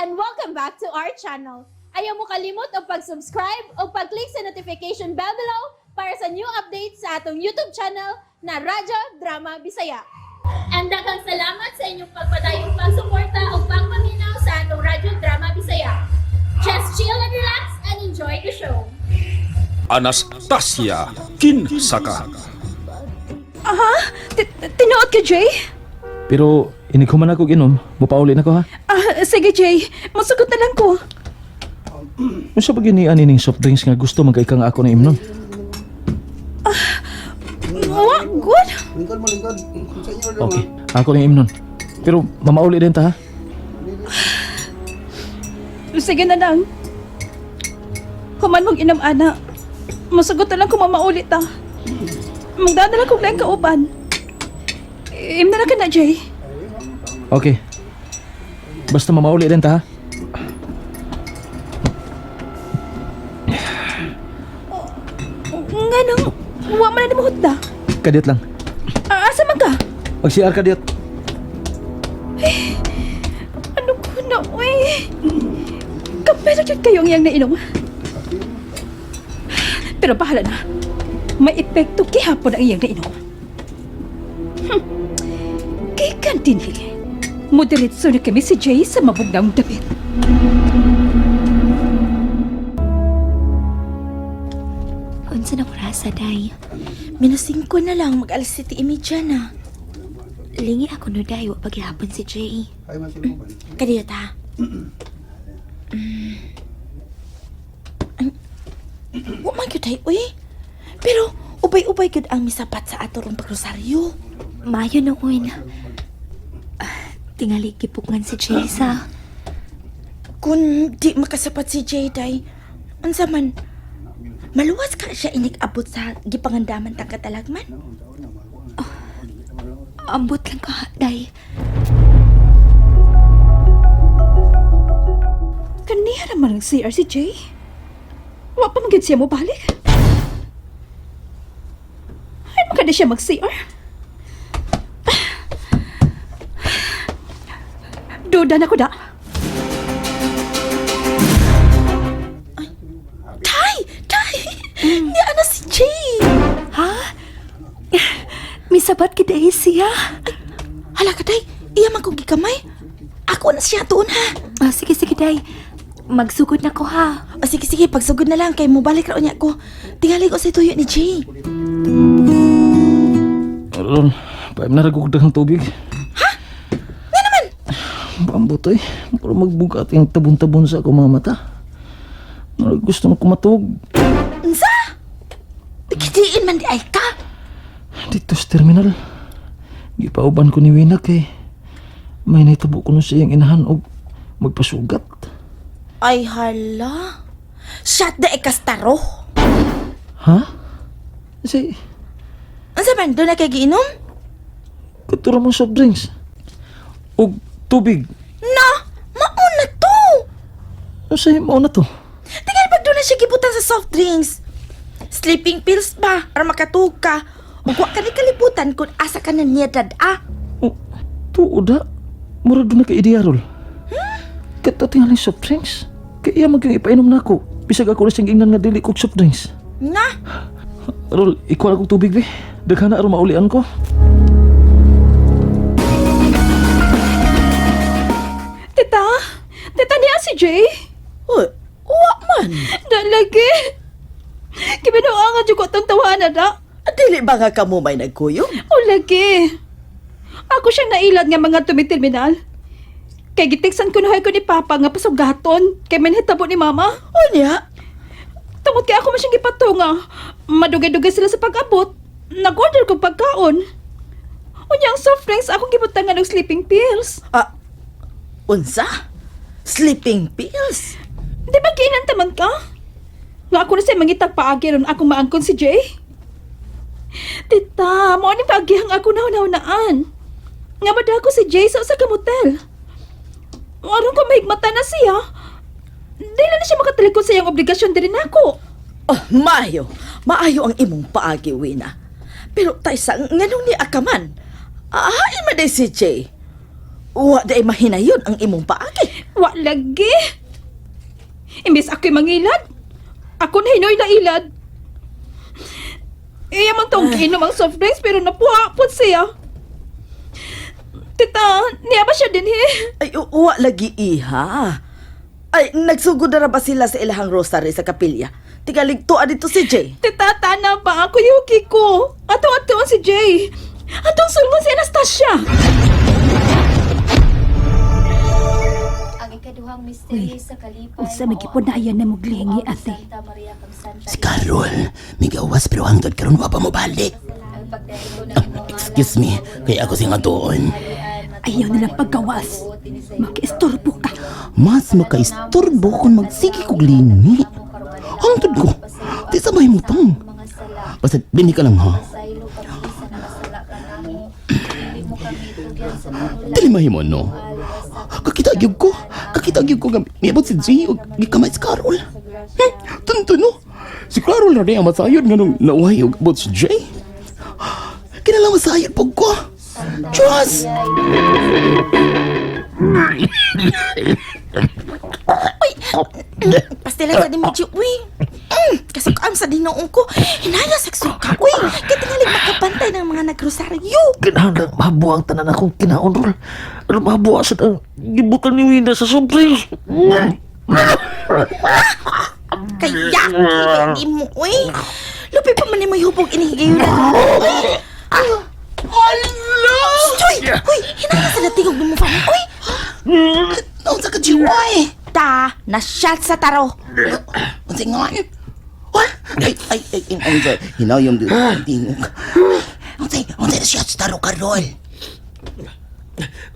and welcome back to our channel. Ayaw mo kalimot o pag-subscribe o pag-click sa notification bell below para sa new updates sa atong YouTube channel na Radyo Drama Bisaya. And daghang salamat sa inyong pagpadayong pagsuporta o pagpaminaw sa atong Radyo Drama Bisaya. Just chill and relax and enjoy the show. Anastasia Kinsaka. Aha? Tinuot ka, Jay? Pero inikuman ako ginom, mupauli na ko ha. Sige, Jay. Masugot na lang ko. Ano sa bagay ani ning soft drinks nga gusto magkaika nga ako na imnon? What? Good? Lingkod mo, lingkod. Sa inyo order Okay, ako na imnon. Pero mamauli din ta ha. Sige na lang. Kuman mong inam, ana. Masugot na lang kung mamaulit ta. Magdadala kong lang kauban. Na lang ka na, Jay. Okay. Basta mamauli din ta ha. Nga nang, huwa man na mahot na. Kadiyot lang. Asa man ka? Mag-CR kadiyot. Ano ko na, uy? Kapela dyan kayong iyang nainom. Pero bahala na. May epekto kihapon ang iyang nainom. Kikan din Moderitso na kami si Jay sa mabugnaong damit. Unsa na kurasa, day? Minusing ko na lang, mag-alas 7:30 na. Lingi ako no, day, wa paghihapon si Jay. Ay, masino mo ba? Kadiyo ta. Wa man gyud, day, uy. Pero, ubay-ubay gyud ang misapat sa ato rong pagrosaryo. Mayo noon. Tingali gipugngan si Jay sa... Kung di makasapat si Jay, day, unsa man, maluwas ka siya inig-abot sa gipangandaman tang katalagman? Ambot lang ka, day. Kaniya naman ang CR si Jay. Wa pa magid siya mo balik. Ay, makada siya mag-CR. Duda na ko da. Day! Day! Niya na si Jay! Ha? Misabat kita siya. Ay, hala ka, day. Iya man kong gikamay. Ako na siya doon, ha? Sige, sige, day. Magsugod na ko, ha? Sige, sige. Pagsugod na lang. Kay mo balik raon niya ko. Tingali ko sa tuyo ni Jay. Ron, paim na ragugdag ng tubig. Ha? Nga naman! Pambot eh. Para magbugat yung tabon-tabon sa akong mga mata. Gusto mo kumatog. Unsa? Kitiin man di ay ka? Dito sa terminal. Gipauban ko ni Winak eh. May naitabo ko na siyang inahan o magpasugat. Ay, hala. Shot da ekastaro. Ha? Kasi Unsa man? Doon na kay giinom? katura mo soft drinks. O tubig. Na! Mauna to! Ano sa'yo mo na to? Tingnan pag doon na siya gibutan sa soft drinks. Sleeping pills ba? Para makatug ka. Ug wa ka ni kalibutan kung asa ka na niya dad-a. O, tuod ha. Murag doon na ka idiyarol. Kato tingali soft drinks. Kaya magyang ipainom na ako. Bisag ako na siyang ingnan nga dili kog soft drinks. Na! Rol, ikuha akong tubig be. Daghana aron maulian ko. Tita? Tita niya si Jay? Uy, wa man. Dalagi. Kibinuangan dyan ko itong tawanan na. Dili ba nga kamo may nagkuyog? O lagi. Ako siyang nailad nga mga tumiterminal. Kay gitiksan ko na ko ni Papa nga pasugaton. Kay manhitabo ni Mama. O niya? Tungod kay ako man siyang gipatunga. Madugay-dugay sila sa pag-abot. Nag-order ko pagkaon. Unya ang soft drinks akong gibutangan ng sleeping pills. Unsa? Sleeping pills? Di ba ginantaman ka? Nga ako na siya mangitag paagi ron akong maangkon si Jay. Tita, mo ni paagihang ako na-unaan. Nga madako si Jay sa usa ka motel. Aron ko mahigmata na siya. Dili na siya makatalikod sa iyang obligasyon din ako. Oh, maayo. Maayo ang imong paagi, Wina. Pero taysa, nganong ni Akaman? Ahain man day si Jay. Wa day mahinayon ang imong paagi. Wa lagi. Imbis ako'y mangilad, ako na hinoy na ilad. Iya man tong inom ang soft drinks pero napuha po siya. Tita, niya ba siya din Ay, wa lagi iha. Ay, nagsugod na ra ba sila sa ilahang rosary sa kapilya? Tigaligtuan dito si Jay. Tita, tana ba ako yuki ko? Ato-ato si Jay. Atong sulmon si Anastasia. Ang ikaduhang misteryo sa kalipay. Unsa may gipon na ayan na muglingi, ate? Si Carol, migawas pero hangtod karon wa pa mo balik. Excuse me, kaya ako singa doon. Ayaw nilang paggawas. Makiistorbo ka. Mas makaistorbo kung magsigi kog lingi. Hangtod ko, di sabay mo tang. Basta bini ka lang ha. Dili mahimo no. Kakitagyog ko nga miabot si Jay o gikamay si Carol. Tanto no, si Carol na rin ang masayod nga nung nauhay og abot si Jay. Kinalang masayod pag ko. Diyos! Pastilan sa di medyo, uy. Kasi kaam sa dinoong ko, hinaya sa suka, uy. Katingalig makapantay ng mga nagrosaryo. Kinahanglan mabuang tanan akong kinaon, Rol. Ano mabuang sa ang gibutan ni Wina sa surprise. Kaya, hindi mo, uy. Lupi pa man ni mo hubog inihigayon na. Hala! Uy, uy, hinaya sa natingog mo fa. Uy, Naon sa kajiway? ta, na-shot sa taro. Unsay nga? What? Ay, unsay hinayom dito tingog. Unsay na siya sa taro Carol.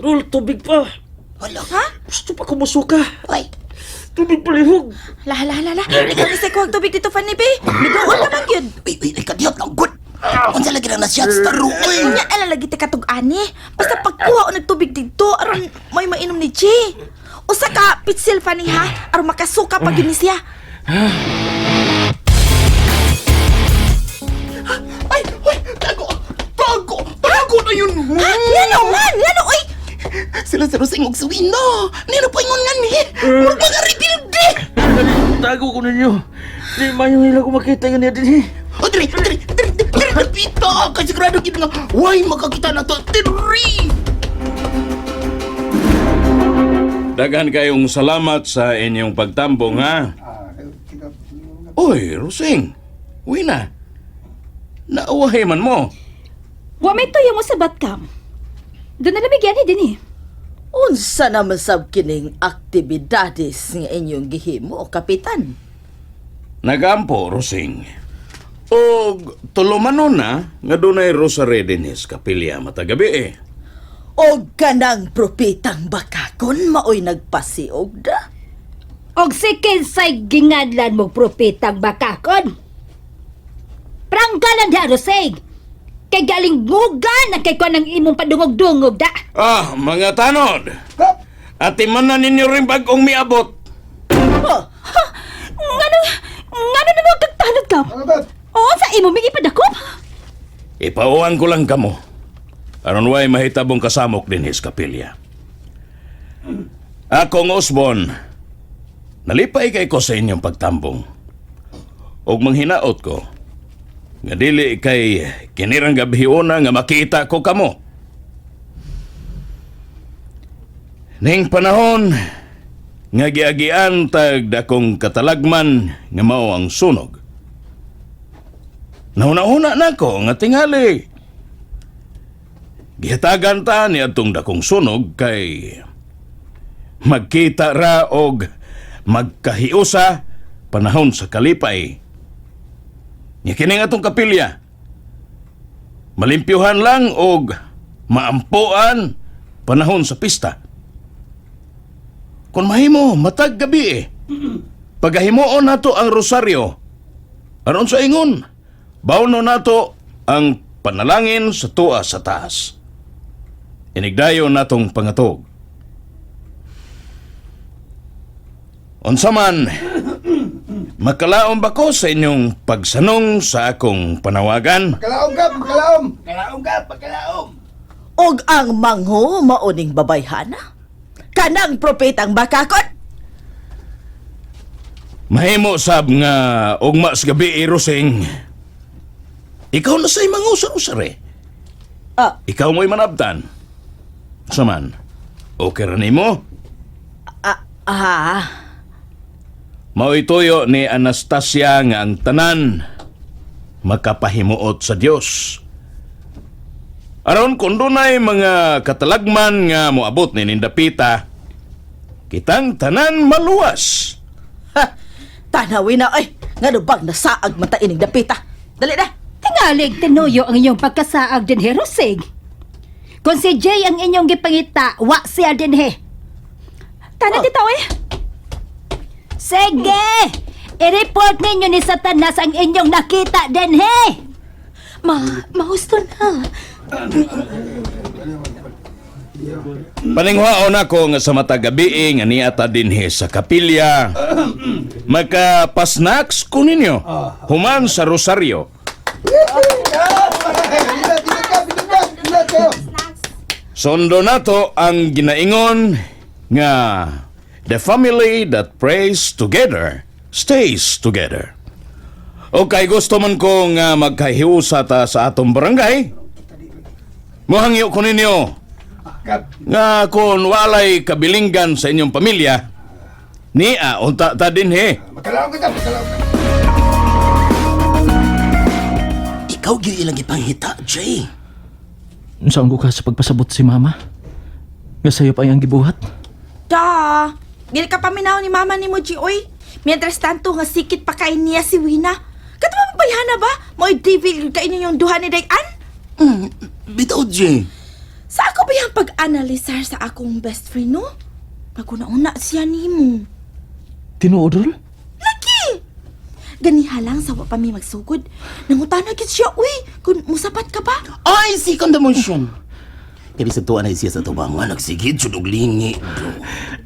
Rol, tubig pa. Hala. Gusto pa kumusuka. Ay, Tubig palihog. La. Ikaw isay ko ang tubig dito, Fanny B. Bidoon naman yun. ay kadiyot lang good. Unsa lagi na siya sa taro? Nya alalagi ti katug-ani. Basta pagkuha o nagtubig dito, aron may mainom ni Chi. Usa ka pitsil Fanny ha, aron makasuka pag yun siya. Ay, tago na yun. Ha? Ngano, oy. Sila sa Rosing og suwino. Nino pa ingon nga ni. Murag mga rebuild eh. Tago ko ninyo. Di mayo nila ko makita nga niya din eh. O, diri, pita. Kasi sigurado kita nga, why makakita na to, diri. Daghan kayong salamat sa inyong pagtambong, ha? Oy, Rosing. Uwi na. Nauwahay man mo. Wa may tuyo mo sa Batcam. Doon na lamigyan din eh. Unsa na masab kining aktibidades nga inyong gihimo, kapitan? Nagampo, Rosing. O tulumanon na nga dunay rosary dinis kapilya matagabi eh. O kanang propetang bakakon maoy nagpasiog da. Og sikin say gingadlan mo propetang bakakon. Pranggalan di arosig. Kay galing bugan na kay ko ng imong padungog-dungog da. Ah, mga tanod. Atiman na ninyo rin bagong miabot. Ngano na mo kagtanod ka? Oo, sa imo may ipadakop? Ipauwan ko lang kamo. Aron way mahitabong kasamok din his kapilya. Akong Osbon, nalipay kay ko sa inyong pagtambong. Og manghinaot ko, nga dili kay kinirang gabhiuna nga makita ko kamo. Ning panahon, nga giagian tag dakong katalagman nga mao ang sunog. Nauna-una na ko nga tingali. Gihatagan ta ni atong dakong sunog kay magkita ra og magkahiusa panahon sa kalipay. Nya kining atong kapilya, malimpyuhan lang og maampuan panahon sa pista. Kung mahimo, matag gabi eh. Pagahimuon nato ang rosaryo. Aron sa ingon, bawno nato ang panalangin sa tuwa sa taas. Inigdayon natong pangatog. Unsa man, makalaom ba ko sa inyong pagsanong sa akong panawagan? Makalaom ka! Og ang mangho mauning babayhana. Kanang propetang bakakot. Mahimo sab nga ugma sa gabi Rosing. Ikaw na say mangusa-usare. Ah, Ikaw mo'y manabtan. Saman, okay ra nimo? Mao'y tuyo ni Anastasia nga ang tanan makapahimuot sa Dios. Aron kung dunay mga katalagman nga moabot ni Nindapita, kitang tanan maluwas. tanawin na ay. Nga bang nasaag mata ining dapita. Dali na. Tingalig tinuyo ang inyong pagkasaag din he, Rosig. Kung si Jay ang inyong gipangita, wa siya din he. Tanan dito eh. Sige! I-report ninyo ni Satanas ang inyong nakita din he. Mahusto na. Paningwaon ako nga sa matagabi nga niata dinhi sa kapilya. Makapasnacks ko ninyo. Human sa Rosario. Sondo nato ang ginaingon nga the family that prays together stays together. O kay gusto man ko nga magkahiusa ta sa atong barangay, mohangyo ko ninyo nga kung walay kabilinggan sa inyong pamilya, niya unta ta din he. Makalaw kita, makalaw ka. Ikaw gyud ilang ipanghita, Jay. Saan ko ka sa pagpasabot si mama? Nga sa'yo pa yung gibuhat? Da, gili ka paminaw ni mama ni mo, Oy. Mientras tanto nga sikit pa kain niya si Wina. Katama magbayhana ba? Mo'y devil kainin yung duha ni Dayan? Bitaw, Jay. Sa ako ba yung pag-analisar sa akong best friend, no? Naguna-una siya ni mo. Tinuodol? Lagi! Ganiha lang sa wa pa mi magsugod. Nangutana gid siya, uy, kung musapat ka ba? Ay, second emotion. Kaya sa tuwa na siya sa tubangan, nagsigid, sunog lingi.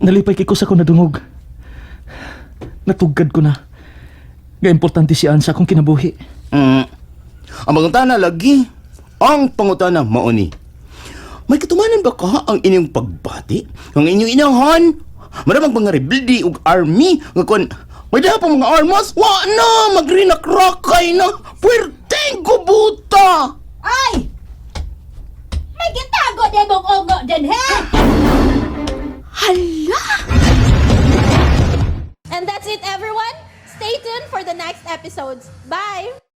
Nalipay kay ko sa ko nadungog. Natugad ko na. Nga importante si Ann sa akong kinabuhi. Ang pangutana lagi, ang pangutana mauni. May katumanan ba ka ang inyong pagbati? Ang inyong inahan? Maramang mga rebelde ug army nga kon may daw pa mga armas? Wa na! Magrinakrakay na! Puwerteng kubuta! Ay! May gitago din mong ungo din he. Hala! And that's it, everyone. Stay tuned for the next episodes. Bye!